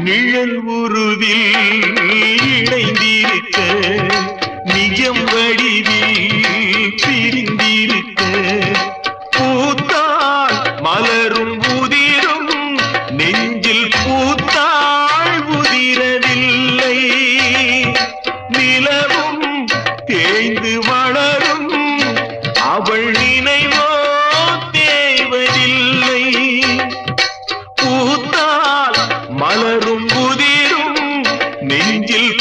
நிழல் உருவில் இணைந்திருக்க நிஜம் வடிவில் பிரிந்திருக்க பூத்தாள் மலரும் உதிரும் நெஞ்சில் பூத்தாள் உதிரவில்லை நிலவும் தேய்ந்து வளரும் அவள் நினைவோ தேவதில்லை பூத்தாள் மலரும் உதிரும் நெஞ்சில்